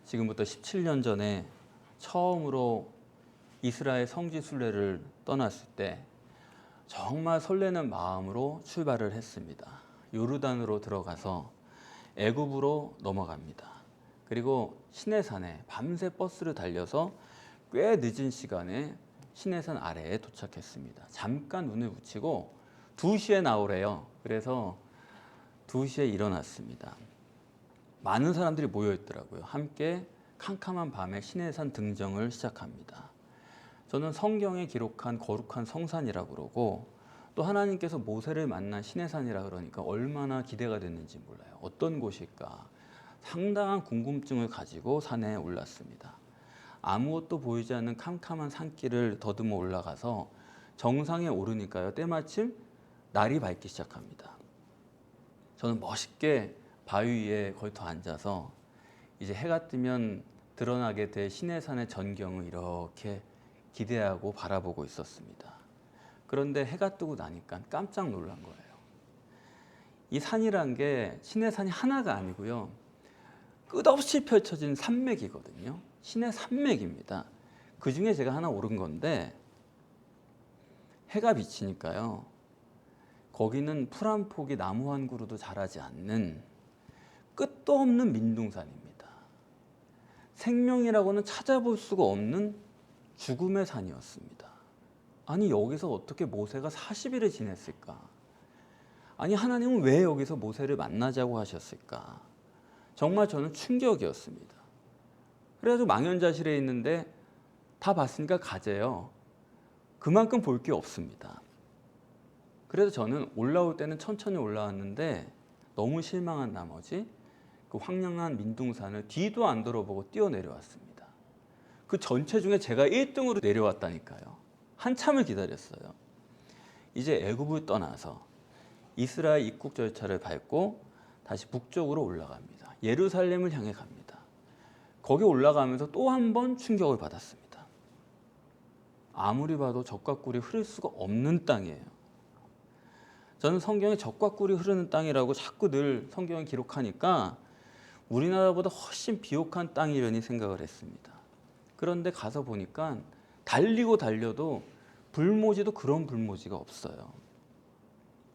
지금부터 17년 전에 처음으로 이스라엘 성지 순례를 떠났을 때 정말 설레는 마음으로 출발을 했습니다. 요르단으로 들어가서 애굽으로 넘어갑니다. 그리고 시내산에 밤새 버스를 달려서 꽤 늦은 시간에 시내산 아래에 도착했습니다. 잠깐 눈을 붙이고 2시에 나오래요. 그래서 2시에 일어났습니다. 많은 사람들이 모여 있더라고요. 함께 캄캄한 밤에 시내산 등정을 시작합니다. 저는 성경에 기록한 거룩한 성산이라고 그러고 또 하나님께서 모세를 만난 시내산이라 그러니까 얼마나 기대가 됐는지 몰라요. 어떤 곳일까? 상당한 궁금증을 가지고 산에 올랐습니다. 아무것도 보이지 않는 캄캄한 산길을 더듬어 올라가서 정상에 오르니까요. 때마침 날이 밝기 시작합니다. 저는 멋있게 바위 위에 걸터 앉아서 이제 해가 뜨면 드러나게 될 시내산의 전경을 이렇게 기대하고 바라보고 있었습니다. 그런데 해가 뜨고 나니까 깜짝 놀란 거예요. 이 산이란 게 시내산이 하나가 아니고요. 끝없이 펼쳐진 산맥이거든요. 시내 산맥입니다. 그 중에 제가 하나 오른 건데 해가 비치니까요. 거기는 풀 한 폭이 나무 한 그루도 자라지 않는 끝도 없는 민둥산입니다. 생명이라고는 찾아볼 수가 없는 죽음의 산이었습니다. 아니 여기서 어떻게 모세가 40일을 지냈을까? 아니 하나님은 왜 여기서 모세를 만나자고 하셨을까? 정말 저는 충격이었습니다. 그래가지고 망연자실해 있는데 다 봤으니까 가재요. 그만큼 볼 게 없습니다. 그래서 저는 올라올 때는 천천히 올라왔는데 너무 실망한 나머지 그 황량한 민둥산을 뒤도 안 돌아보고 뛰어내려왔습니다. 그 전체 중에 제가 1등으로 내려왔다니까요. 한참을 기다렸어요. 이제 애굽을 떠나서 이스라엘 입국 절차를 밟고 다시 북쪽으로 올라갑니다. 예루살렘을 향해 갑니다. 거기 올라가면서 또 한 번 충격을 받았습니다. 아무리 봐도 젖과 꿀이 흐를 수가 없는 땅이에요. 저는 성경에 젖과 꿀이 흐르는 땅이라고 자꾸 늘 성경을 기록하니까 우리나라보다 훨씬 비옥한 땅이려니 생각을 했습니다. 그런데 가서 보니까 달리고 달려도 불모지도 그런 불모지가 없어요.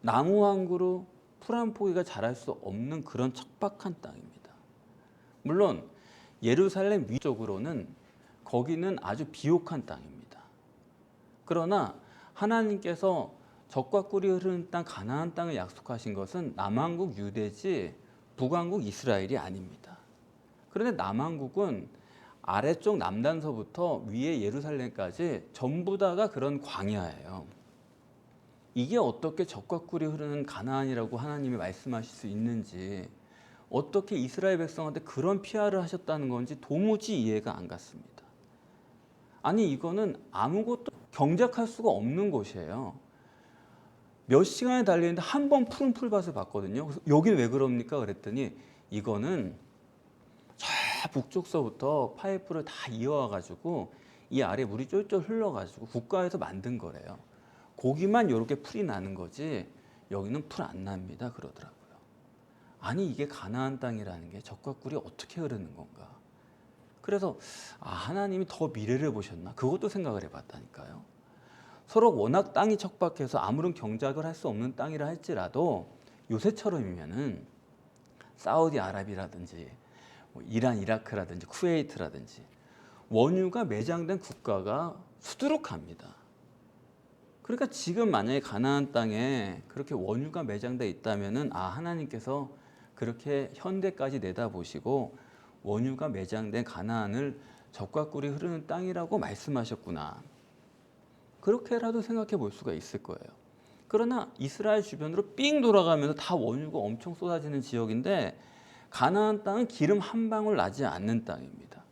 나무 한 그루, 풀 한 포기가 자랄 수 없는 그런 척박한 땅입니다. 물론 예루살렘 위쪽으로는 거기는 아주 비옥한 땅입니다. 그러나 하나님께서 젖과 꿀이 흐르는 땅 가나안 땅을 약속하신 것은 남왕국 유대지 북왕국 이스라엘이 아닙니다. 그런데 남왕국은 아래쪽 남단서부터 위에 예루살렘까지 전부 다가 그런 광야예요. 이게 어떻게 젖과 꿀이 흐르는 가나안이라고 하나님이 말씀하실 수 있는지, 어떻게 이스라엘 백성한테 그런 피하를 하셨다는 건지 도무지 이해가 안 갔습니다. 아니 이거는 아무것도 경작할 수가 없는 곳이에요. 몇 시간을 달리는데 한 번 푸른 풀밭을 봤거든요. 그래서 여긴 왜 그럽니까? 그랬더니 이거는 저 북쪽서부터 파이프를 다 이어와가지고 이 아래 물이 쫄쫄 흘러가지고 국가에서 만든 거래요. 거기만 이렇게 풀이 나는 거지 여기는 풀 안 납니다. 그러더라고요. 아니 이게 가나안 땅이라는 게 젖과 꿀이 어떻게 흐르는 건가? 그래서 하나님이 더 미래를 보셨나? 그것도 생각을 해봤다니까요. 서로 워낙 땅이 척박해서 아무런 경작을 할 수 없는 땅이라 할지라도 요새처럼이면은 사우디아라비아라든지 이란, 이라크라든지 쿠웨이트라든지 원유가 매장된 국가가 수두룩합니다. 그러니까 지금 만약에 가나안 땅에 그렇게 원유가 매장돼 있다면은 하나님께서 그렇게 현대까지 내다보시고 원유가 매장된 가나안을 젖과 꿀이 흐르는 땅이라고 말씀하셨구나. 그렇게라도 생각해 볼 수가 있을 거예요. 그러나 이스라엘 주변으로 삥 돌아가면서 다 원유가 엄청 쏟아지는 지역인데 가나안 땅은 기름 한 방울 나지 않는 땅입니다.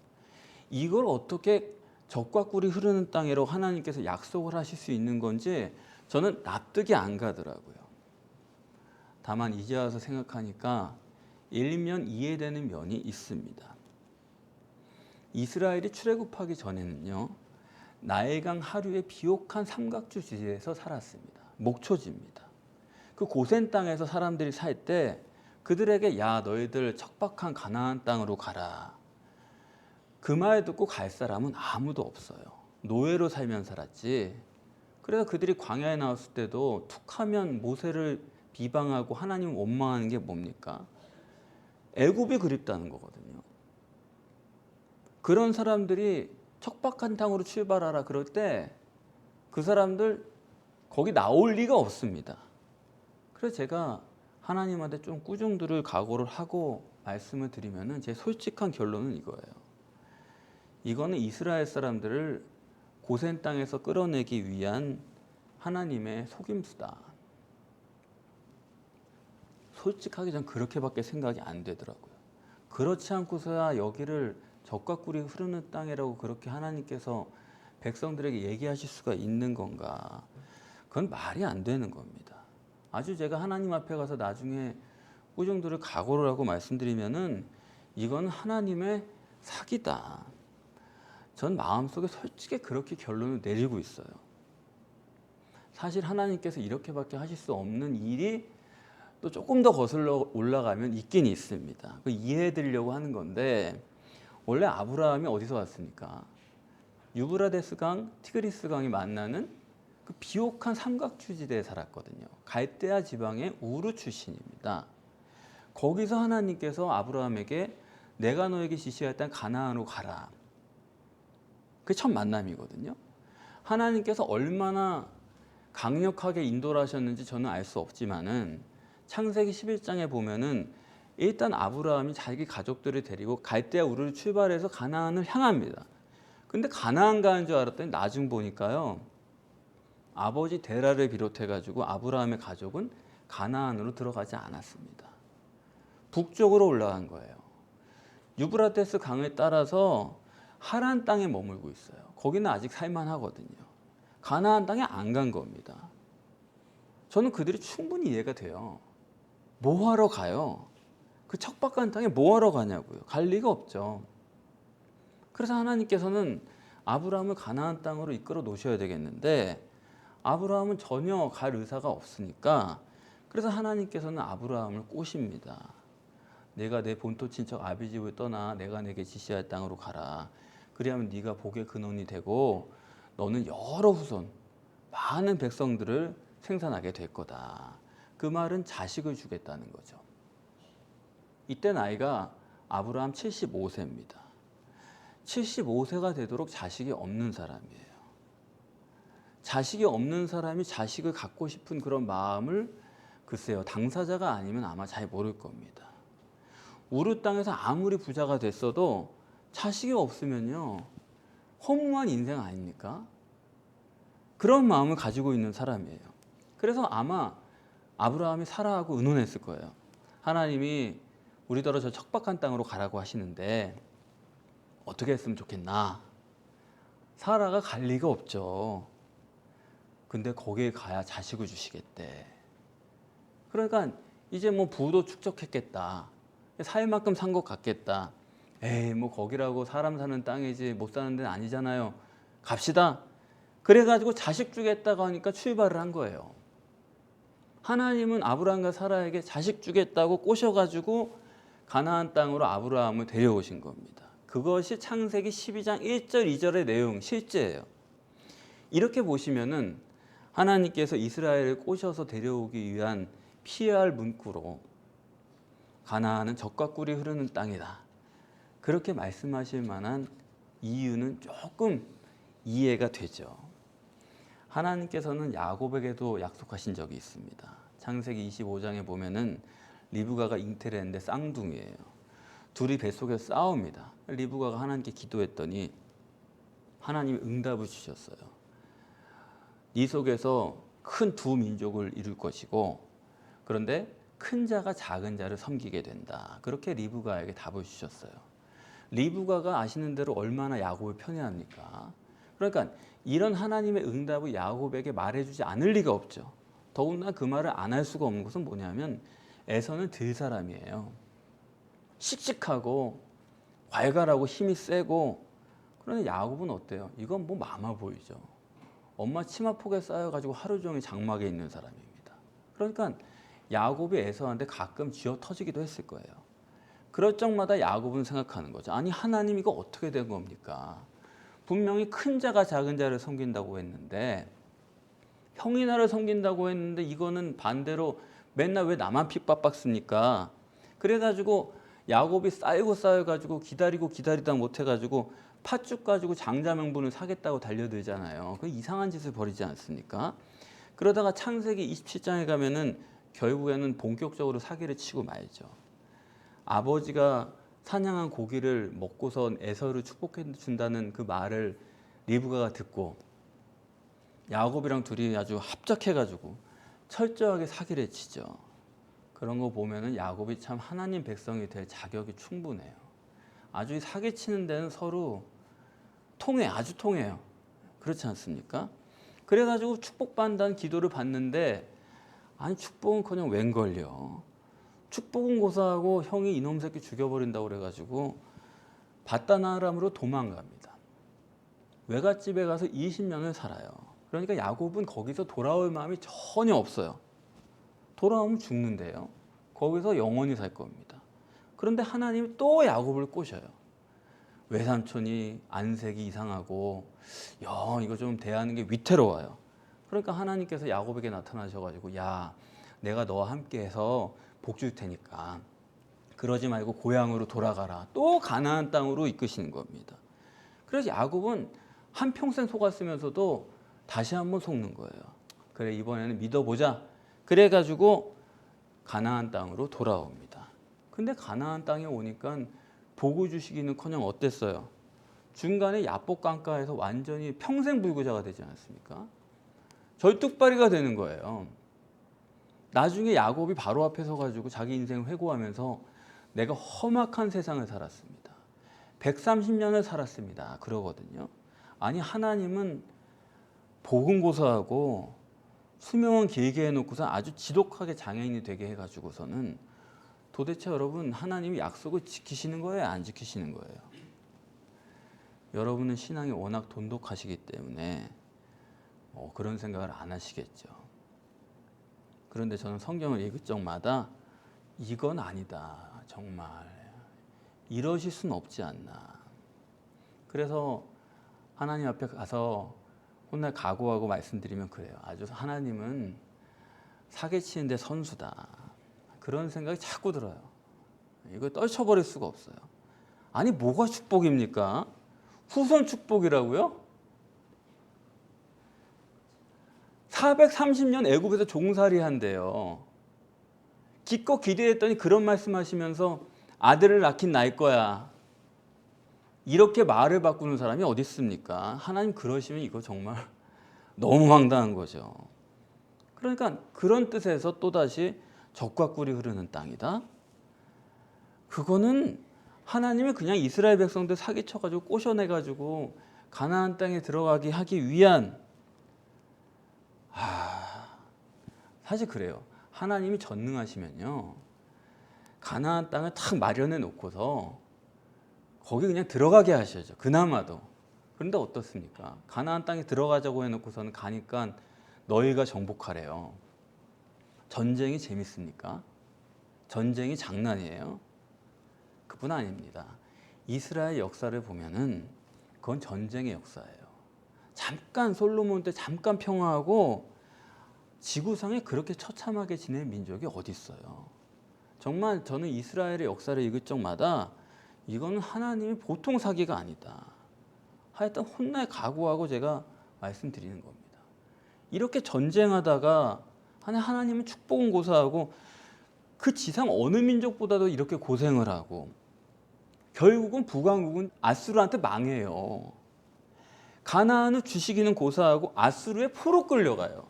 이걸 어떻게 젖과 꿀이 흐르는 땅이라고 하나님께서 약속을 하실 수 있는 건지 저는 납득이 안 가더라고요. 다만 이제 와서 생각하니까 일면 이해되는 면이 있습니다. 이스라엘이 출애굽하기 전에는요. 나일강 하류의 비옥한 삼각주 지대에서 살았습니다. 목초지입니다. 그 고센 땅에서 사람들이 살 때 그들에게 야 너희들 척박한 가나안 땅으로 가라. 그 말 듣고 갈 사람은 아무도 없어요. 노예로 살면 살았지. 그래서 그들이 광야에 나왔을 때도 툭하면 모세를 비방하고 하나님을 원망하는 게 뭡니까? 애굽이 그립다는 거거든요. 그런 사람들이 척박한 땅으로 출발하라 그럴 때 그 사람들 거기 나올 리가 없습니다. 그래서 제가 하나님한테 좀 꾸중들을 각오를 하고 말씀을 드리면은 제 솔직한 결론은 이거예요. 이거는 이스라엘 사람들을 고센 땅에서 끌어내기 위한 하나님의 속임수다. 솔직하게 전 그렇게밖에 생각이 안 되더라고요. 그렇지 않고서야 여기를 젖과 꿀이 흐르는 땅이라고 그렇게 하나님께서 백성들에게 얘기하실 수가 있는 건가? 그건 말이 안 되는 겁니다. 아주 제가 하나님 앞에 가서 나중에 꾸중들을 각오를 하고 말씀드리면은 이건 하나님의 사기다. 전 마음속에 솔직히 그렇게 결론을 내리고 있어요. 사실 하나님께서 이렇게밖에 하실 수 없는 일이 또 조금 더 거슬러 올라가면 있긴 있습니다. 그 이해해 드리려고 하는 건데 원래 아브라함이 어디서 왔습니까? 유브라데스 강, 티그리스 강이 만나는 그 비옥한 삼각주지대에 살았거든요. 갈대아 지방의 우르 출신입니다. 거기서 하나님께서 아브라함에게 내가 너에게 지시할 땅 가나안으로 가라. 그게 첫 만남이거든요. 하나님께서 얼마나 강력하게 인도를 하셨는지 저는 알 수 없지만은 창세기 11장에 보면은 일단 아브라함이 자기 가족들을 데리고 갈대아 우르를 출발해서 가나안을 향합니다. 근데 가나안 가는 줄 알았더니 나중 보니까요. 아버지 데라를 비롯해 가지고 아브라함의 가족은 가나안으로 들어가지 않았습니다. 북쪽으로 올라간 거예요. 유브라데스 강을 따라서 하란 땅에 머물고 있어요. 거기는 아직 살만하거든요. 가나안 땅에 안 간 겁니다. 저는 그들이 충분히 이해가 돼요. 뭐 하러 가요? 그 척박한 땅에 뭐 하러 가냐고요. 갈 리가 없죠. 그래서 하나님께서는 아브라함을 가나안 땅으로 이끌어 놓으셔야 되겠는데 아브라함은 전혀 갈 의사가 없으니까 그래서 하나님께서는 아브라함을 꼬십니다. 내가 내 본토 친척 아비 집을 떠나 내가 내게 지시할 땅으로 가라. 그리하면 네가 복의 근원이 되고 너는 여러 후손 많은 백성들을 생산하게 될 거다. 그 말은 자식을 주겠다는 거죠. 이때 나이가 아브라함 75세입니다. 75세가 되도록 자식이 없는 사람이에요. 자식이 없는 사람이 자식을 갖고 싶은 그런 마음을 글쎄요, 당사자가 아니면 아마 잘 모를 겁니다. 우르 땅에서 아무리 부자가 됐어도 자식이 없으면요, 허무한 인생 아닙니까? 그런 마음을 가지고 있는 사람이에요. 그래서 아마 아브라함이 사라하고 의논했을 거예요. 하나님이 우리더러 저 척박한 땅으로 가라고 하시는데 어떻게 했으면 좋겠나? 사라가 갈 리가 없죠. 근데 거기에 가야 자식을 주시겠대. 그러니까 이제 뭐 부도 축적했겠다. 살 만큼 산 것 같겠다. 에이, 뭐 거기라고 사람 사는 땅이지 못 사는 데는 아니잖아요. 갑시다. 그래가지고 자식 주겠다고 하니까 출발을 한 거예요. 하나님은 아브라함과 사라에게 자식 주겠다고 꼬셔가지고 가나안 땅으로 아브라함을 데려오신 겁니다. 그것이 창세기 12장 1절 2절의 내용 실제예요. 이렇게 보시면은 하나님께서 이스라엘을 꼬셔서 데려오기 위한 PR 문구로 가나안은 젖과 꿀이 흐르는 땅이다. 그렇게 말씀하실 만한 이유는 조금 이해가 되죠. 하나님께서는 야곱에게도 약속하신 적이 있습니다. 창세기 25장에 보면은 리브가가 잉태를 했는데 쌍둥이에요. 둘이 뱃속에서 싸웁니다. 리브가가 하나님께 기도했더니 하나님이 응답을 주셨어요. 네 속에서 큰 두 민족을 이룰 것이고 그런데 큰 자가 작은 자를 섬기게 된다. 그렇게 리브가에게 답을 주셨어요. 리브가가 아시는 대로 얼마나 야곱을 편애합니까? 그러니까 이런 하나님의 응답을 야곱에게 말해주지 않을 리가 없죠. 더군다나 그 말을 안 할 수가 없는 것은 뭐냐면 에서는 들 사람이에요. 씩씩하고 괄괄하고 힘이 세고 그런데 야곱은 어때요? 이건 뭐 마마 보이죠. 엄마 치마폭에 쌓여가지고 하루 종일 장막에 있는 사람입니다. 그러니까 야곱이 에서한테 가끔 쥐어 터지기도 했을 거예요. 그럴 적마다 야곱은 생각하는 거죠. 아니 하나님 이거 어떻게 된 겁니까? 분명히 큰 자가 작은 자를 섬긴다고 했는데 형이 나를 섬긴다고 했는데 이거는 반대로 맨날 왜 나만 핍박받습니까? 그래가지고 야곱이 쌓여가지고 기다리다 못해가지고 팥죽 가지고 장자 명분을 사겠다고 달려들잖아요. 그 이상한 짓을 벌이지 않습니까? 그러다가 창세기 27장에 가면은 결국에는 본격적으로 사기를 치고 말죠. 아버지가 사냥한 고기를 먹고선 에서를 축복해 준다는 그 말을 리브가가 듣고 야곱이랑 둘이 아주 합작해가지고 철저하게 사기를 치죠. 그런 거 보면은 야곱이 참 하나님 백성이 될 자격이 충분해요. 아주 사기 치는 데는 서로 아주 통해요. 그렇지 않습니까? 그래가지고 축복받는다는 기도를 받는데 아니 축복은커녕 웬걸요. 축복은 고사하고 형이 이놈 새끼 죽여버린다고 그래가지고 바다나람으로 도망갑니다. 외갓집에 가서 20년을 살아요. 그러니까 야곱은 거기서 돌아올 마음이 전혀 없어요. 돌아오면 죽는데요. 거기서 영원히 살 겁니다. 그런데 하나님이 또 야곱을 꼬셔요. 외삼촌이 안색이 이상하고 이거 좀 대하는 게 위태로워요. 그러니까 하나님께서 야곱에게 나타나셔가지고 야 내가 너와 함께해서 복 줄 테니까 그러지 말고 고향으로 돌아가라. 또 가나안 땅으로 이끄시는 겁니다. 그래서 야곱은 한평생 속았으면서도 다시 한번 속는 거예요. 그래 이번에는 믿어보자. 그래가지고 가나안 땅으로 돌아옵니다. 근데 가나안 땅에 오니까 복을 주시기는커녕 어땠어요? 중간에 야복 강가에서 완전히 평생 불구자가 되지 않았습니까? 절뚝발이가 되는 거예요. 나중에 야곱이 바로 앞에 서가지고 자기 인생을 회고하면서 내가 험악한 세상을 살았습니다. 130년을 살았습니다. 그러거든요. 아니 하나님은 복은 고사하고 수명은 길게 해놓고서 아주 지독하게 장애인이 되게 해가지고서는 도대체 여러분 하나님이 약속을 지키시는 거예요? 안 지키시는 거예요? 여러분은 신앙이 워낙 돈독하시기 때문에 그런 생각을 안 하시겠죠. 그런데 저는 성경을 읽을 적마다 이건 아니다. 정말 이러실 수는 없지 않나. 그래서 하나님 앞에 가서 훗날 각오하고 말씀드리면 그래요. 아주 하나님은 사기치는데 선수다. 그런 생각이 자꾸 들어요. 이거 떨쳐버릴 수가 없어요. 아니 뭐가 축복입니까? 후손 축복이라고요? 430년 애굽에서 종살이 한대요. 기껏 기대했더니 그런 말씀하시면서 아들을 낳긴 낳을 거야. 이렇게 말을 바꾸는 사람이 어디 있습니까? 하나님 그러시면 이거 정말 너무 황당한 거죠. 그러니까 그런 뜻에서 또다시 적과 꿀이 흐르는 땅이다. 그거는 하나님이 그냥 이스라엘 백성들 사기쳐가지고 꼬셔내가지고 가나안 땅에 들어가게 하기 위한 사실 그래요. 하나님이 전능하시면요 가나안 땅을 탁 마련해 놓고서 거기 그냥 들어가게 하셔야죠. 그나마도. 그런데 어떻습니까? 가나안 땅에 들어가자고 해놓고서는 가니까 너희가 정복하래요. 전쟁이 재밌습니까? 전쟁이 장난이에요? 그뿐 아닙니다. 이스라엘 역사를 보면은 그건 전쟁의 역사예요. 잠깐 솔로몬 때 잠깐 평화하고 지구상에 그렇게 처참하게 지낸 민족이 어디 있어요? 정말 저는 이스라엘의 역사를 읽을 적마다 이건 하나님이 보통 사기가 아니다. 하여튼 훗날 각오하고 제가 말씀드리는 겁니다. 이렇게 전쟁하다가 하나님은 축복은 고사하고 그 지상 어느 민족보다도 이렇게 고생을 하고 결국은 북왕국은 아수르한테 망해요. 가나안을 주시기는 고사하고 아수르의 포로 끌려가요.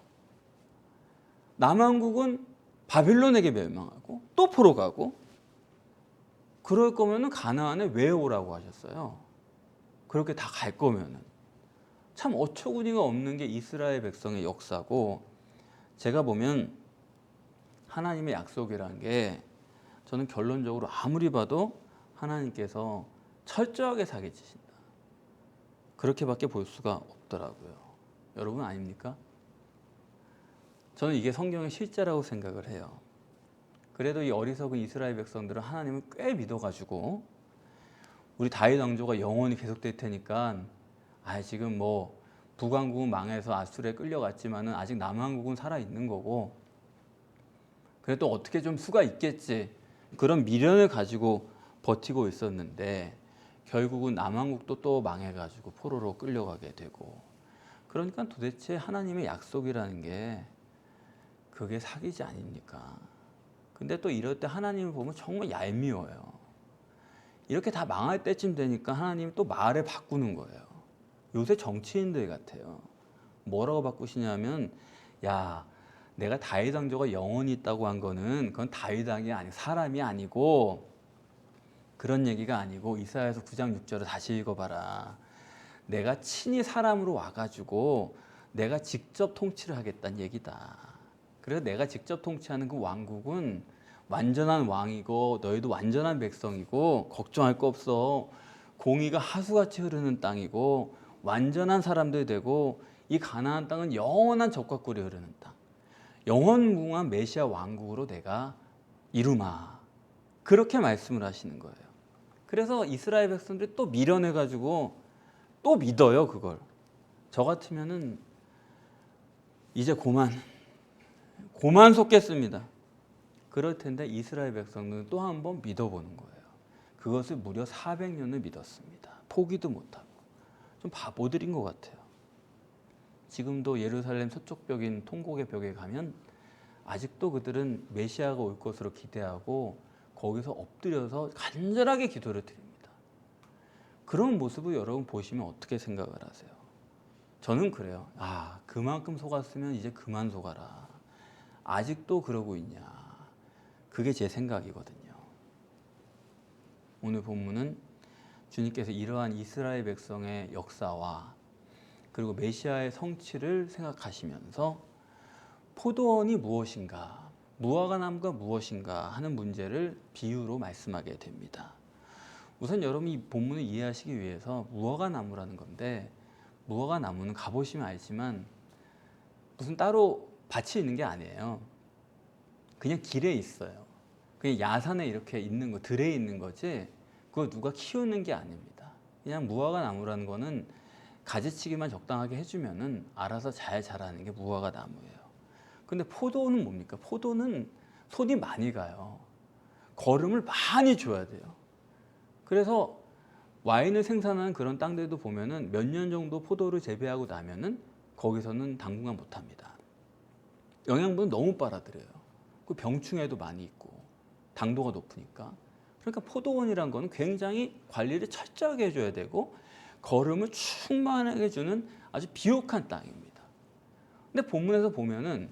남왕국은 바빌론에게 멸망하고 또 포로 가고 그럴 거면은 가나안에 왜 오라고 하셨어요? 그렇게 다 갈 거면은 참 어처구니가 없는 게 이스라엘 백성의 역사고 제가 보면 하나님의 약속이라는 게 저는 결론적으로 아무리 봐도 하나님께서 철저하게 사기치신다. 그렇게밖에 볼 수가 없더라고요. 여러분 아닙니까? 저는 이게 성경의 실제라고 생각을 해요. 그래도 이 어리석은 이스라엘 백성들은 하나님을 꽤 믿어가지고 우리 다윗 왕조가 영원히 계속될 테니까 지금 뭐 북왕국은 망해서 아수르에 끌려갔지만은 아직 남왕국은 살아 있는 거고 그래도 어떻게 좀 수가 있겠지 그런 미련을 가지고 버티고 있었는데 결국은 남왕국도 또 망해가지고 포로로 끌려가게 되고 그러니까 도대체 하나님의 약속이라는 게 그게 사기지 아닙니까? 근데 또 이럴 때 하나님을 보면 정말 얄미워요. 이렇게 다 망할 때쯤 되니까 하나님이 또 말을 바꾸는 거예요. 요새 정치인들 같아요. 뭐라고 바꾸시냐면 야 내가 다윗 왕조가 영원히 있다고 한 거는 그건 다윗 왕이 아니고 사람이 아니고 그런 얘기가 아니고 이사야서 9장 6절을 다시 읽어봐라. 내가 친히 사람으로 와가지고 내가 직접 통치를 하겠다는 얘기다. 그래서 내가 직접 통치하는 그 왕국은 완전한 왕이고 너희도 완전한 백성이고 걱정할 거 없어. 공의가 하수같이 흐르는 땅이고 완전한 사람들 되고 이 가나안 땅은 영원한 젖과 꿀이 흐르는 땅. 영원무궁한 메시아 왕국으로 내가 이루마. 그렇게 말씀을 하시는 거예요. 그래서 이스라엘 백성들이 또 미련해가지고 또 믿어요 그걸. 저 같으면은 이제 고만 속겠습니다. 그럴 텐데 이스라엘 백성들은 또 한 번 믿어보는 거예요. 그것을 무려 400년을 믿었습니다. 포기도 못하고. 좀 바보들인 것 같아요. 지금도 예루살렘 서쪽 벽인 통곡의 벽에 가면 아직도 그들은 메시아가 올 것으로 기대하고 거기서 엎드려서 간절하게 기도를 드립니다. 그런 모습을 여러분 보시면 어떻게 생각을 하세요? 저는 그래요. 그만큼 속았으면 이제 그만 속아라. 아직도 그러고 있냐. 그게 제 생각이거든요. 오늘 본문은 주님께서 이러한 이스라엘 백성의 역사와 그리고 메시아의 성취를 생각하시면서 포도원이 무엇인가, 무화과나무가 무엇인가 하는 문제를 비유로 말씀하게 됩니다. 우선 여러분이 이 본문을 이해하시기 위해서 무화과나무라는 건데 무화과나무는 가보시면 알지만 무슨 따로 밭이 있는 게 아니에요. 그냥 길에 있어요. 그냥 야산에 이렇게 있는 거, 들에 있는 거지 그거 누가 키우는 게 아닙니다. 그냥 무화과나무라는 거는 가지치기만 적당하게 해주면은 알아서 잘 자라는 게 무화과나무예요. 근데 포도는 뭡니까? 포도는 손이 많이 가요. 거름을 많이 줘야 돼요. 그래서 와인을 생산하는 그런 땅들도 보면은 몇 년 정도 포도를 재배하고 나면은 거기서는 당분간 못 합니다. 영양분은 너무 빨아들여요. 그 병충해도 많이 있고 당도가 높으니까. 그러니까 포도원이란 거는 굉장히 관리를 철저하게 해줘야 되고 거름을 충만하게 주는 아주 비옥한 땅입니다. 근데 본문에서 보면은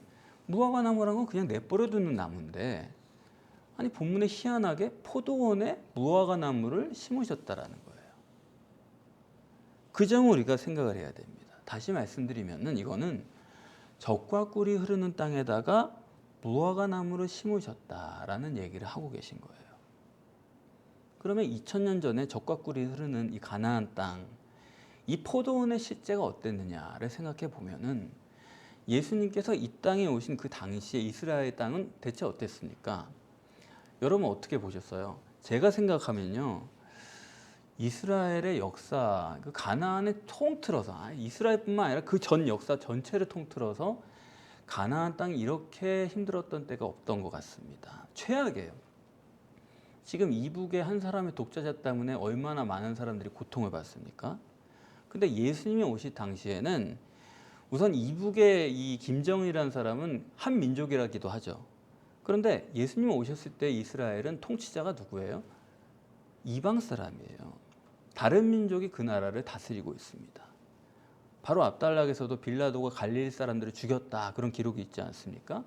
무화과나무란 건 그냥 내버려 두는 나무인데 아니 본문에 희한하게 포도원에 무화과나무를 심으셨다라는 거예요. 그 점을 우리가 생각을 해야 됩니다. 다시 말씀드리면은 이거는 젖과 꿀이 흐르는 땅에다가 무화과나무를 심으셨다라는 얘기를 하고 계신 거예요. 그러면 2000년 전에 젖과 꿀이 흐르는 이 가나안 땅, 이 포도원의 실제가 어땠느냐를 생각해 보면은 예수님께서 이 땅에 오신 그 당시에 이스라엘 땅은 대체 어땠습니까? 여러분 어떻게 보셨어요? 제가 생각하면요. 이스라엘의 역사, 그 가나안을 통틀어서 이스라엘뿐만 아니라 그 전 역사 전체를 통틀어서 가나안 땅이 이렇게 힘들었던 때가 없던 것 같습니다. 최악이에요. 지금 이북의 한 사람의 독자자 때문에 얼마나 많은 사람들이 고통을 받습니까? 근데 예수님이 오실 당시에는 우선 이북의 이 김정일이라는 사람은 한 민족이라기도 하죠. 그런데 예수님이 오셨을 때 이스라엘은 통치자가 누구예요? 이방 사람이에요. 다른 민족이 그 나라를 다스리고 있습니다. 바로 압달락에서도 빌라도가 갈릴리 사람들을 죽였다 그런 기록이 있지 않습니까?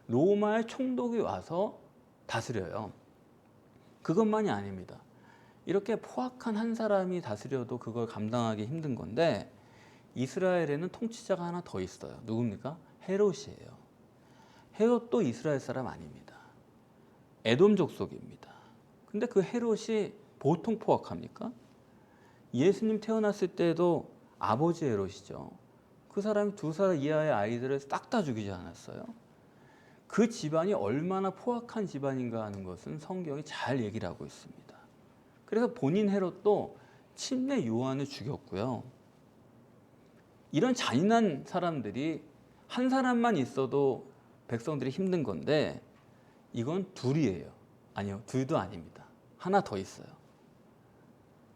로마의 총독이 와서 다스려요. 그것만이 아닙니다. 이렇게 포악한 한 사람이 다스려도 그걸 감당하기 힘든 건데 이스라엘에는 통치자가 하나 더 있어요. 누굽니까? 헤롯이에요. 헤롯도 이스라엘 사람 아닙니다. 에돔 족속입니다. 근데 그 헤롯이 보통 포악합니까? 예수님 태어났을 때도 아버지 헤롯이죠. 그 사람이 2살 이하의 아이들을 싹 다 죽이지 않았어요? 그 집안이 얼마나 포악한 집안인가 하는 것은 성경이 잘 얘기를 하고 있습니다. 그래서 본인 헤롯도 침례 요한을 죽였고요. 이런 잔인한 사람들이 한 사람만 있어도 백성들이 힘든 건데 이건 둘이에요. 아니요, 둘도 아닙니다. 하나 더 있어요.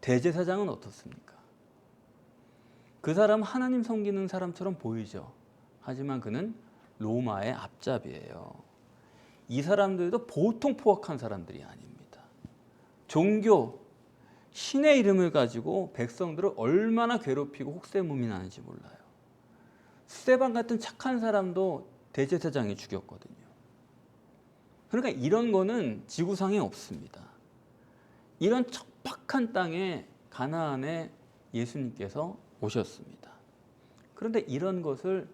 대제사장은 어떻습니까? 그 사람 하나님 섬기는 사람처럼 보이죠. 하지만 그는 로마의 앞잡이에요. 이 사람들도 보통 포악한 사람들이 아닙니다. 종교, 신의 이름을 가지고 백성들을 얼마나 괴롭히고 혹세무민하는지 몰라요. 스데반 같은 착한 사람도 대제사장이 죽였거든요. 그러니까 이런 거는 지구상에 없습니다. 이런 척박한 땅에 가나안에 예수님께서 오셨습니다. 그런데 이런 것을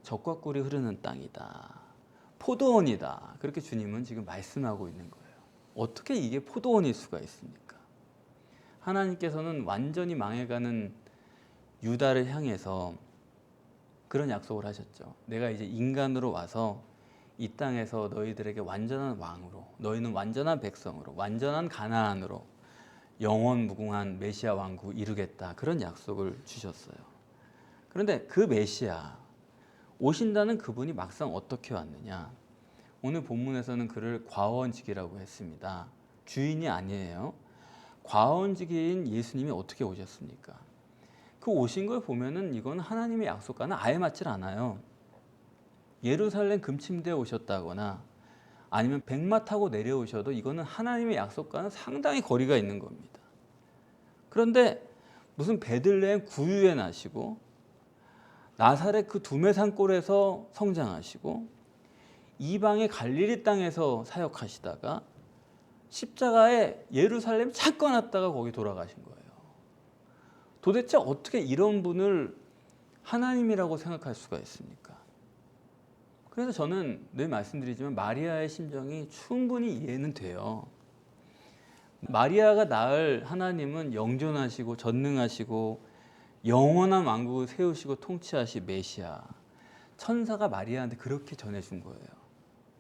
젖과 꿀이 흐르는 땅이다. 포도원이다. 그렇게 주님은 지금 말씀하고 있는 거예요. 어떻게 이게 포도원일 수가 있습니까? 하나님께서는 완전히 망해가는 유다를 향해서 그런 약속을 하셨죠. 내가 이제 인간으로 와서 이 땅에서 너희들에게 완전한 왕으로, 너희는 완전한 백성으로, 완전한 가나안으로 영원 무궁한 메시아 왕국 이루겠다. 그런 약속을 주셨어요. 그런데 그 메시아 오신다는 그분이 막상 어떻게 왔느냐? 오늘 본문에서는 그를 과원직이라고 했습니다. 주인이 아니에요. 과원직인 예수님이 어떻게 오셨습니까? 그 오신 걸 보면은 이건 하나님의 약속과는 아예 맞질 않아요. 예루살렘 금침대에 오셨다거나 아니면 백마 타고 내려오셔도 이거는 하나님의 약속과는 상당히 거리가 있는 겁니다. 그런데 무슨 베들레헴 구유에 나시고 나사렛 그 두메산골에서 성장하시고 이방의 갈릴리 땅에서 사역하시다가 십자가에 예루살렘 잠깐 왔다가 거기 돌아가신 거예요. 도대체 어떻게 이런 분을 하나님이라고 생각할 수가 있습니까? 그래서 저는 늘 말씀드리지만 마리아의 심정이 충분히 이해는 돼요. 마리아가 낳을 하나님은 영존하시고 전능하시고 영원한 왕국을 세우시고 통치하실 메시아. 천사가 마리아한테 그렇게 전해준 거예요.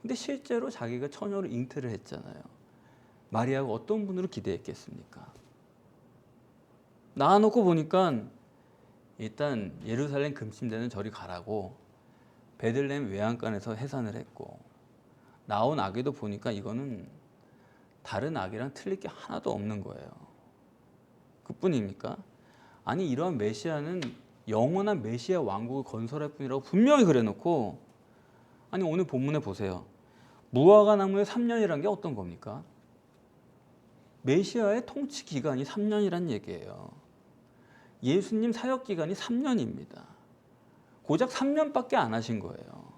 근데 실제로 자기가 처녀로 잉태를 했잖아요. 마리아가 어떤 분으로 기대했겠습니까? 낳아놓고 보니까 일단 예루살렘 금침대는 저리 가라고 베들레헴 외양간에서 해산을 했고 나온 아기도 보니까 이거는 다른 아기랑 틀릴 게 하나도 없는 거예요. 그뿐입니까? 아니 이러한 메시아는 영원한 메시아 왕국을 건설할 뿐이라고 분명히 그래놓고 아니 오늘 본문에 보세요. 무화과 나무의 3년이란 게 어떤 겁니까? 메시아의 통치 기간이 3년이란 얘기예요. 예수님 사역 기간이 3년입니다. 고작 3년밖에 안 하신 거예요.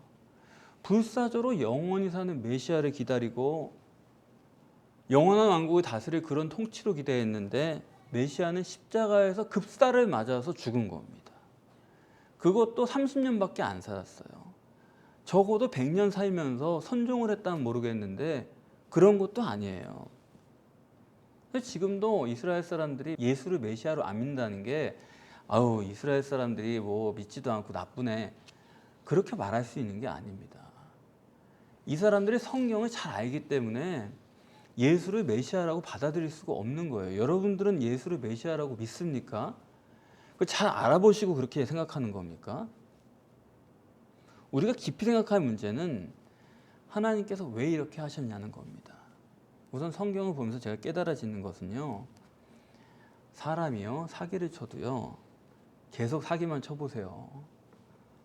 불사조로 영원히 사는 메시아를 기다리고 영원한 왕국을 다스릴 그런 통치로 기대했는데 메시아는 십자가에서 급사를 맞아서 죽은 겁니다. 그것도 30년밖에 안 살았어요. 적어도 100년 살면서 선종을 했다면 모르겠는데 그런 것도 아니에요. 지금도 이스라엘 사람들이 예수를 메시아로 안 믿는다는 게 아우 이스라엘 사람들이 뭐 믿지도 않고 나쁘네 그렇게 말할 수 있는 게 아닙니다. 이 사람들이 성경을 잘 알기 때문에 예수를 메시아라고 받아들일 수가 없는 거예요. 여러분들은 예수를 메시아라고 믿습니까? 잘 알아보시고 그렇게 생각하는 겁니까? 우리가 깊이 생각할 문제는 하나님께서 왜 이렇게 하셨냐는 겁니다. 우선 성경을 보면서 제가 깨달아지는 것은요. 사람이요 사기를 쳐도요. 계속 사기만 쳐보세요.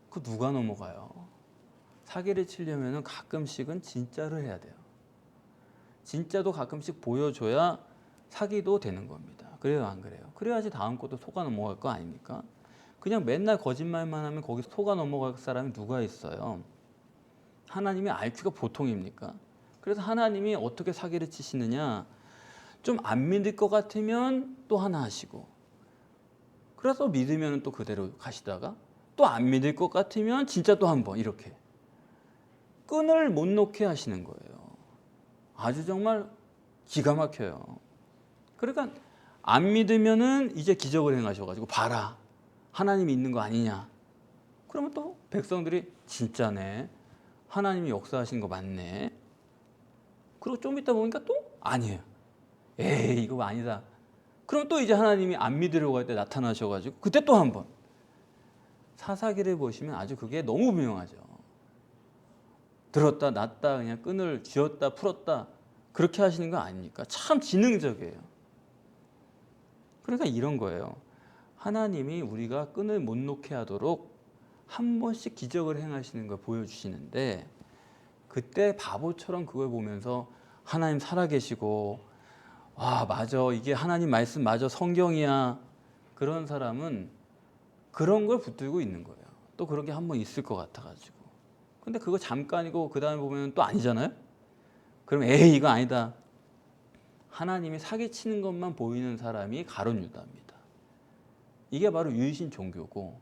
그 누가 넘어가요? 사기를 치려면 가끔씩은 진짜를 해야 돼요. 진짜도 가끔씩 보여줘야 사기도 되는 겁니다. 그래요 안 그래요? 그래야지 다음 것도 속아 넘어갈 거 아닙니까? 그냥 맨날 거짓말만 하면 거기 속아 넘어갈 사람이 누가 있어요? 하나님의 IQ가 보통입니까? 그래서 하나님이 어떻게 사기를 치시느냐? 좀 안 믿을 것 같으면 또 하나 하시고 그래서 믿으면 또 그대로 가시다가 또 안 믿을 것 같으면 진짜 또 한 번 이렇게 끈을 못 놓게 하시는 거예요. 아주 정말 기가 막혀요. 그러니까 안 믿으면은 이제 기적을 행하셔가지고 봐라 하나님이 있는 거 아니냐. 그러면 또 백성들이 진짜네 하나님이 역사하신 거 맞네. 그리고 좀 이따 보니까 또 아니에요. 에이 이거 아니다. 그럼 또 이제 하나님이 안 믿으려고 할 때 나타나셔가지고 그때 또 한 번. 사사기를 보시면 아주 그게 너무 분명하죠. 들었다 놨다 그냥 끈을 쥐었다 풀었다 그렇게 하시는 거 아닙니까? 참 지능적이에요. 그러니까 이런 거예요. 하나님이 우리가 끈을 못 놓게 하도록 한 번씩 기적을 행하시는 걸 보여주시는데 그때 바보처럼 그걸 보면서 하나님 살아계시고 와 맞아 이게 하나님 말씀 맞아 성경이야 그런 사람은 그런 걸 붙들고 있는 거예요. 또 그런 게 한 번 있을 것 같아가지고 근데 그거 잠깐이고 그 다음에 보면 또 아니잖아요. 그럼 에이 이거 아니다. 하나님이 사기치는 것만 보이는 사람이 가룟 유다입니다. 이게 바로 유이신 종교고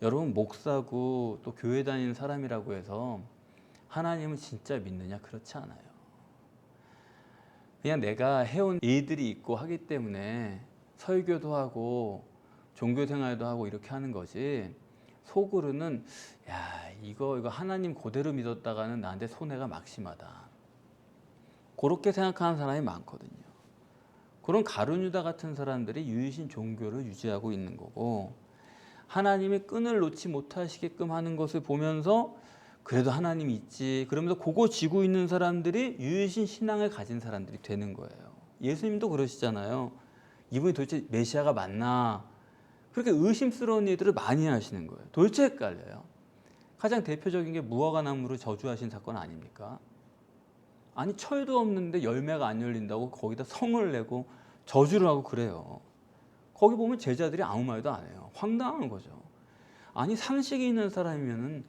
여러분 목사고 또 교회 다니는 사람이라고 해서 하나님을 진짜 믿느냐? 그렇지 않아요. 그냥 내가 해온 일들이 있고 하기 때문에 설교도 하고 종교생활도 하고 이렇게 하는 거지 속으로는 야 이거 하나님 그대로 믿었다가는 나한테 손해가 막심하다. 그렇게 생각하는 사람이 많거든요. 그런 가룟 유다 같은 사람들이 유이신 종교를 유지하고 있는 거고 하나님의 끈을 놓지 못하시게끔 하는 것을 보면서 그래도 하나님이 있지 그러면서 그거 쥐고 있는 사람들이 유이신 신앙을 가진 사람들이 되는 거예요. 예수님도 그러시잖아요. 이분이 도대체 메시아가 맞나 그렇게 의심스러운 일들을 많이 하시는 거예요. 도대체 헷갈려요. 가장 대표적인 게 무화과나무를 저주하신 사건 아닙니까? 아니 철도 없는데 열매가 안 열린다고 거기다 성을 내고 저주를 하고 그래요. 거기 보면 제자들이 아무 말도 안 해요. 황당한 거죠. 아니 상식이 있는 사람이면은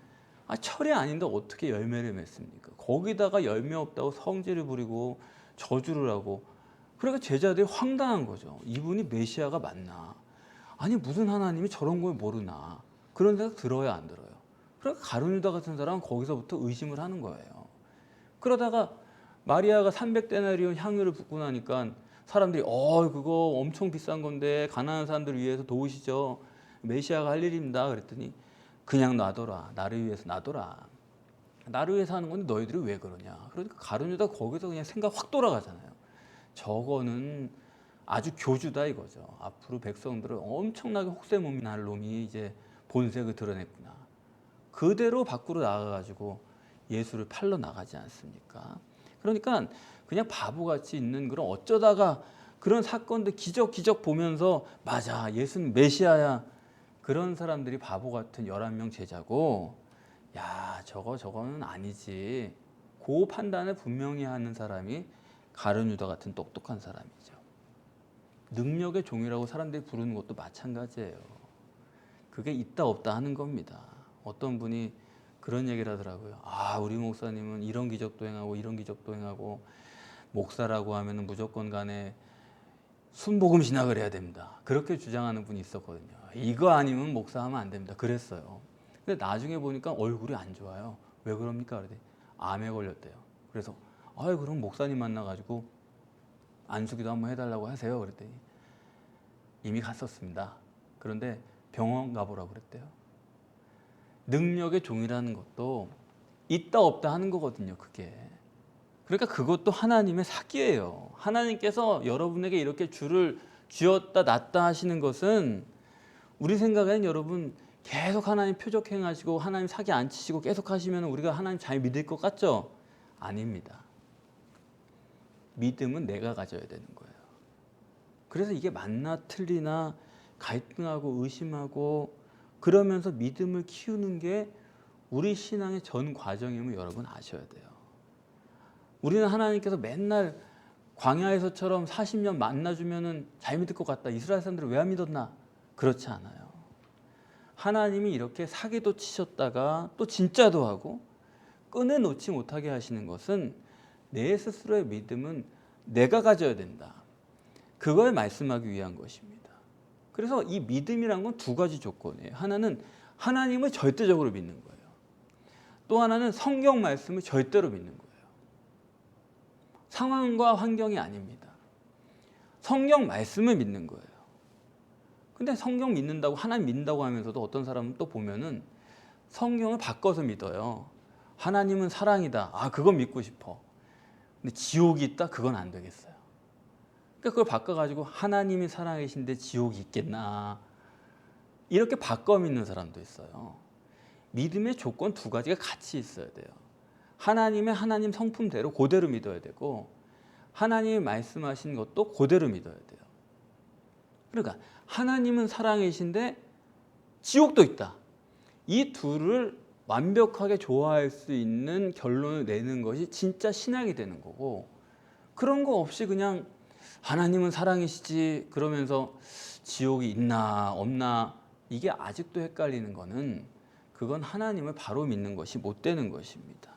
철이 아닌데 어떻게 열매를 맺습니까? 거기다가 열매 없다고 성질을 부리고 저주를 하고 그러니까 제자들이 황당한 거죠. 이분이 메시아가 맞나? 아니 무슨 하나님이 저런 걸 모르나? 그런 생각 들어야 안 들어요? 그러니까 가룟 유다 같은 사람은 거기서부터 의심을 하는 거예요. 그러다가 마리아가 300데나리온 향유를 붓고 나니까 사람들이 그거 엄청 비싼 건데 가난한 사람들을 위해서 도우시죠. 메시아가 할 일입니다. 그랬더니 그냥 놔둬라. 나를 위해서 놔둬라. 나를 위해서 하는 건데 너희들이 왜 그러냐. 그러니까 가룟 유다 거기서 그냥 생각 확 돌아가잖아요. 저거는 아주 교주다 이거죠. 앞으로 백성들을 엄청나게 혹세무민할 놈이 이제 본색을 드러냈구나. 그대로 밖으로 나가가지고 예수를 팔러 나가지 않습니까? 그러니까 그냥 바보같이 있는 그런 어쩌다가 그런 사건들 기적 보면서 맞아 예수는 메시아야 그런 사람들이 바보 같은 11명 제자고 야 저거는 아니지 그 판단을 분명히 하는 사람이 가룟 유다 같은 똑똑한 사람이죠. 능력의 종이라고 사람들이 부르는 것도 마찬가지예요. 그게 있다 없다 하는 겁니다. 어떤 분이 그런 얘기를 하더라고요. 우리 목사님은 이런 기적도 행하고 이런 기적도 행하고 목사라고 하면 무조건 간에 순복음 신학을 해야 됩니다. 그렇게 주장하는 분이 있었거든요. 이거 아니면 목사하면 안 됩니다. 그랬어요. 근데 나중에 보니까 얼굴이 안 좋아요. 왜 그럽니까? 그랬더니 암에 걸렸대요. 그래서 그럼 목사님 만나가지고 안수기도 한번 해달라고 하세요. 그랬더니 이미 갔었습니다. 그런데 병원 가보라고 그랬대요. 능력의 종이라는 것도 있다 없다 하는 거거든요. 그게. 그러니까 그것도 하나님의 사기예요. 하나님께서 여러분에게 이렇게 줄을 쥐었다 놨다 하시는 것은 우리 생각에는 여러분 계속 하나님 표적 행하시고 하나님 사기 안 치시고 계속 하시면 우리가 하나님 잘 믿을 것 같죠? 아닙니다. 믿음은 내가 가져야 되는 거예요. 그래서 이게 맞나 틀리나 갈등하고 의심하고 그러면서 믿음을 키우는 게 우리 신앙의 전 과정임을 여러분 아셔야 돼요. 우리는 하나님께서 맨날 광야에서처럼 40년 만나주면 잘 믿을 것 같다. 이스라엘 사람들을 왜 안 믿었나? 그렇지 않아요. 하나님이 이렇게 사기도 치셨다가 또 진짜도 하고 끈을 놓지 못하게 하시는 것은 내 스스로의 믿음은 내가 가져야 된다. 그걸 말씀하기 위한 것입니다. 그래서 이 믿음이란 건 두 가지 조건이에요. 하나는 하나님을 절대적으로 믿는 거예요. 또 하나는 성경 말씀을 절대로 믿는 거예요. 상황과 환경이 아닙니다. 성경 말씀을 믿는 거예요. 근데 성경 믿는다고 하나님 믿는다고 하면서도 어떤 사람은 또 보면은 성경을 바꿔서 믿어요. 하나님은 사랑이다. 아, 그건 믿고 싶어. 근데 지옥이 있다? 그건 안 되겠어요. 그러니까 그걸 바꿔가지고 하나님이 사랑이신데 지옥이 있겠나? 이렇게 바꿔 믿는 사람도 있어요. 믿음의 조건 두 가지가 같이 있어야 돼요. 하나님 성품대로 그대로 믿어야 되고, 하나님이 말씀하신 것도 그대로 믿어야 돼요. 그러니까 하나님은 사랑이신데 지옥도 있다. 이 둘을 완벽하게 조화할 수 있는 결론을 내는 것이 진짜 신학이 되는 거고, 그런 거 없이 그냥 하나님은 사랑이시지 그러면서 지옥이 있나 없나, 이게 아직도 헷갈리는 거는 그건 하나님을 바로 믿는 것이 못 되는 것입니다.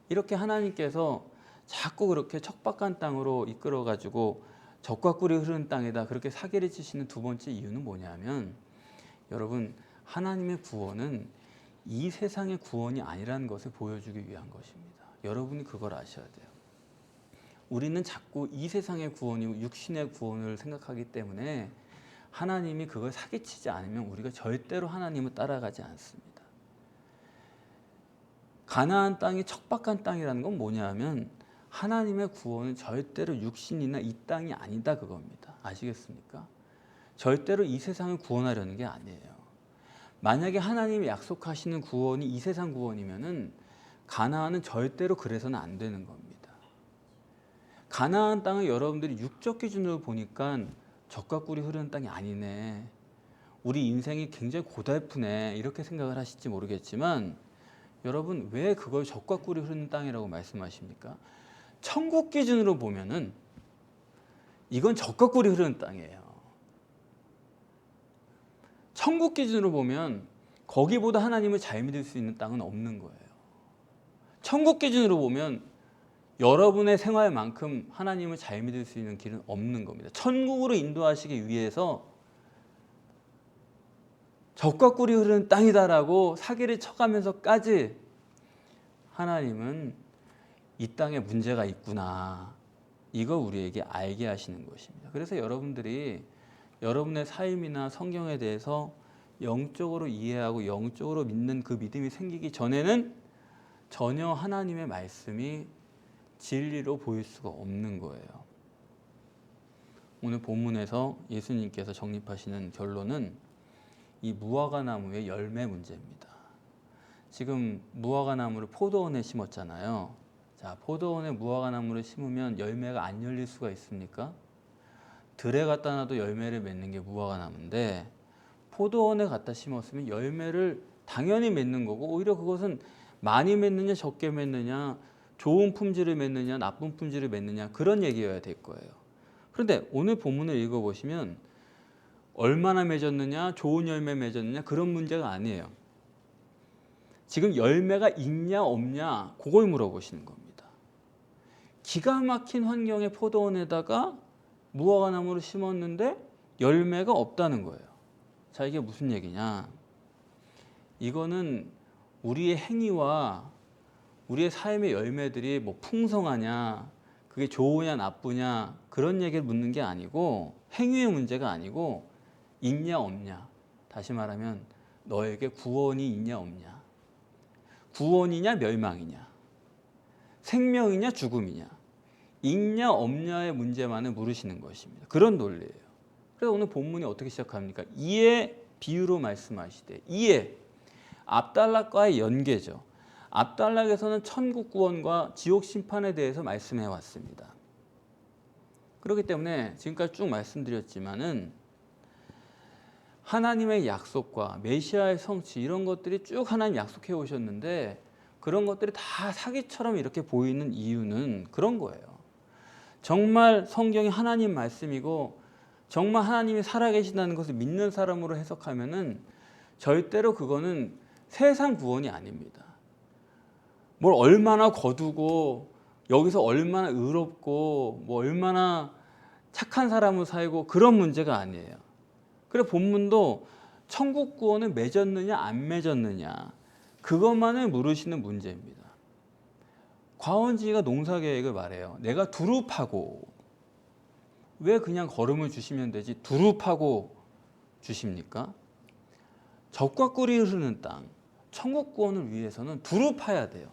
이렇게 하나님께서 자꾸 그렇게 척박한 땅으로 이끌어 가지고 적과 꿀이 흐르는 땅에다 그렇게 사기를 치시는 두 번째 이유는 뭐냐면, 여러분, 하나님의 구원은 이 세상의 구원이 아니라는 것을 보여주기 위한 것입니다. 여러분이 그걸 아셔야 돼요. 우리는 자꾸 이 세상의 구원이고 육신의 구원을 생각하기 때문에 하나님이 그걸 사기치지 않으면 우리가 절대로 하나님을 따라가지 않습니다. 가나안 땅이 척박한 땅이라는 건 뭐냐면, 하나님의 구원은 절대로 육신이나 이 땅이 아니다 그겁니다. 아시겠습니까? 절대로 이 세상을 구원하려는 게 아니에요. 만약에 하나님이 약속하시는 구원이 이 세상 구원이면은 가나안은 절대로 그래서는 안 되는 겁니다. 가나안 땅을 여러분들이 육적 기준으로 보니까 젖과 꿀이 흐르는 땅이 아니네, 우리 인생이 굉장히 고달프네, 이렇게 생각을 하실지 모르겠지만, 여러분, 왜 그걸 젖과 꿀이 흐르는 땅이라고 말씀하십니까? 천국 기준으로 보면은 이건 젖과 꿀이 흐르는 땅이에요. 천국 기준으로 보면 거기보다 하나님을 잘 믿을 수 있는 땅은 없는 거예요. 천국 기준으로 보면 여러분의 생활만큼 하나님을 잘 믿을 수 있는 길은 없는 겁니다. 천국으로 인도하시기 위해서 젖과 꿀이 흐르는 땅이다라고 사기를 쳐가면서까지 하나님은 이 땅에 문제가 있구나, 이거 우리에게 알게 하시는 것입니다. 그래서 여러분들이 여러분의 삶이나 성경에 대해서 영적으로 이해하고 영적으로 믿는 그 믿음이 생기기 전에는 전혀 하나님의 말씀이 진리로 보일 수가 없는 거예요. 오늘 본문에서 예수님께서 정립하시는 결론은 이 무화과 나무의 열매 문제입니다. 지금 무화과 나무를 포도원에 심었잖아요. 자, 포도원에 무화과 나무를 심으면 열매가 안 열릴 수가 있습니까? 들에 갖다 놔도 열매를 맺는 게 무화과 나무인데, 포도원에 갖다 심었으면 열매를 당연히 맺는 거고, 오히려 그것은 많이 맺느냐 적게 맺느냐, 좋은 품질을 맺느냐 나쁜 품질을 맺느냐, 그런 얘기여야 될 거예요. 그런데 오늘 본문을 읽어보시면 얼마나 맺었느냐, 좋은 열매 맺었느냐, 그런 문제가 아니에요. 지금 열매가 있냐 없냐, 그걸 물어보시는 겁니다. 기가 막힌 환경의 포도원에다가 무화과 나무를 심었는데 열매가 없다는 거예요. 자, 이게 무슨 얘기냐? 이거는 우리의 행위와 우리의 삶의 열매들이 뭐 풍성하냐, 그게 좋으냐 나쁘냐, 그런 얘기를 묻는 게 아니고, 행위의 문제가 아니고 있냐 없냐. 다시 말하면 너에게 구원이 있냐 없냐, 구원이냐 멸망이냐, 생명이냐 죽음이냐, 있냐 없냐의 문제만을 물으시는 것입니다. 그런 논리예요. 그래서 오늘 본문이 어떻게 시작합니까? 이에 비유로 말씀하시되, 이에 압달락과의 연계죠. 압달락에서는 천국 구원과 지옥 심판에 대해서 말씀해 왔습니다. 그렇기 때문에 지금까지 쭉 말씀드렸지만은 하나님의 약속과 메시아의 성취, 이런 것들이 쭉 하나님 약속해 오셨는데, 그런 것들이 다 사기처럼 이렇게 보이는 이유는 그런 거예요. 정말 성경이 하나님 말씀이고 정말 하나님이 살아계신다는 것을 믿는 사람으로 해석하면은 절대로 그거는 세상 구원이 아닙니다. 뭘 얼마나 거두고 여기서 얼마나 의롭고 뭐 얼마나 착한 사람으로 살고, 그런 문제가 아니에요. 그래서 본문도 천국 구원을 맺었느냐 안 맺었느냐, 그것만을 물으시는 문제입니다. 과원지가 농사계획을 말해요. 내가 두루 파고, 왜 그냥 거름을 주시면 되지 두루 파고 주십니까? 젖과 꿀이 흐르는 땅, 천국 구원을 위해서는 두루 파야 돼요.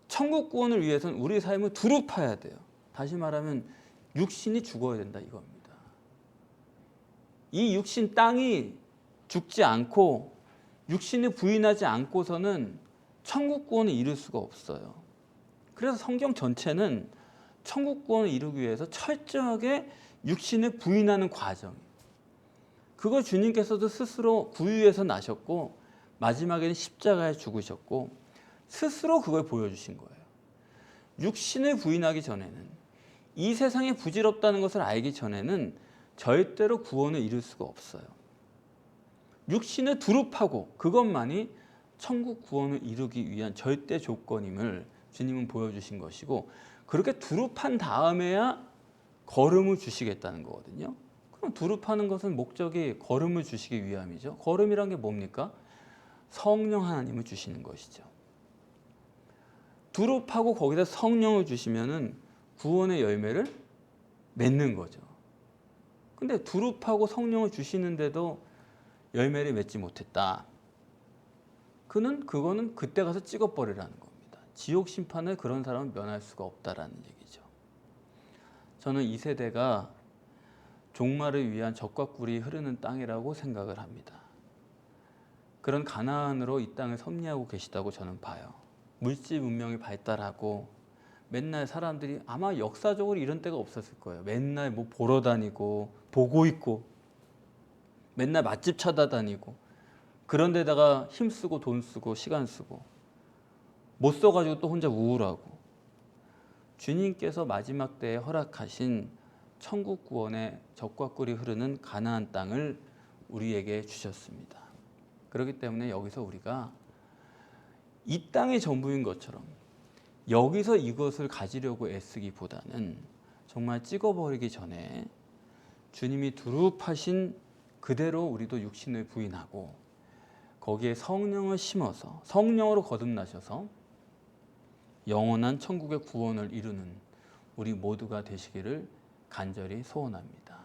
천국 구원을 위해서는 우리 삶을 두루 파야 돼요. 다시 말하면 육신이 죽어야 된다 이겁니다. 이 육신 땅이 죽지 않고 육신을 부인하지 않고서는 천국 구원을 이룰 수가 없어요. 그래서 성경 전체는 천국 구원을 이루기 위해서 철저하게 육신을 부인하는 과정이에요. 그걸 주님께서도 스스로 구유에서 나셨고 마지막에는 십자가에 죽으셨고 스스로 그걸 보여주신 거예요. 육신을 부인하기 전에는, 이 세상이 부질없다는 것을 알기 전에는 절대로 구원을 이룰 수가 없어요. 육신을 두루 파고 그것만이 천국 구원을 이루기 위한 절대 조건임을 주님은 보여주신 것이고, 그렇게 두루 판 다음에야 걸음을 주시겠다는 거거든요. 그럼 두루 파는 것은 목적이 걸음을 주시기 위함이죠. 걸음이란 게 뭡니까? 성령 하나님을 주시는 것이죠. 두루 파고 거기다 성령을 주시면은 구원의 열매를 맺는 거죠. 근데 두루 파고 성령을 주시는데도 열매를 맺지 못했다. 그거는 그때 가서 찍어버리라는 겁니다. 지옥 심판을 그런 사람은 면할 수가 없다라는 얘기죠. 저는 이 세대가 종말을 위한 젖과 꿀이 흐르는 땅이라고 생각을 합니다. 그런 가나안으로 이 땅을 섭리하고 계시다고 저는 봐요. 물질 문명이 발달하고 맨날 사람들이 아마 역사적으로 이런 때가 없었을 거예요. 맨날 뭐 보러 다니고 보고 있고 맨날 맛집 찾아다니고 그런 데다가 힘쓰고 돈 쓰고 시간 쓰고 못 써가지고 또 혼자 우울하고, 주님께서 마지막 때에 허락하신 천국 구원의 젖과 꿀이 흐르는 가나안 땅을 우리에게 주셨습니다. 그렇기 때문에 여기서 우리가 이 땅의 전부인 것처럼 여기서 이것을 가지려고 애쓰기보다는 정말 찍어버리기 전에 주님이 두루 파신 그대로 우리도 육신을 부인하고 거기에 성령을 심어서 성령으로 거듭나셔서 영원한 천국의 구원을 이루는 우리 모두가 되시기를 간절히 소원합니다.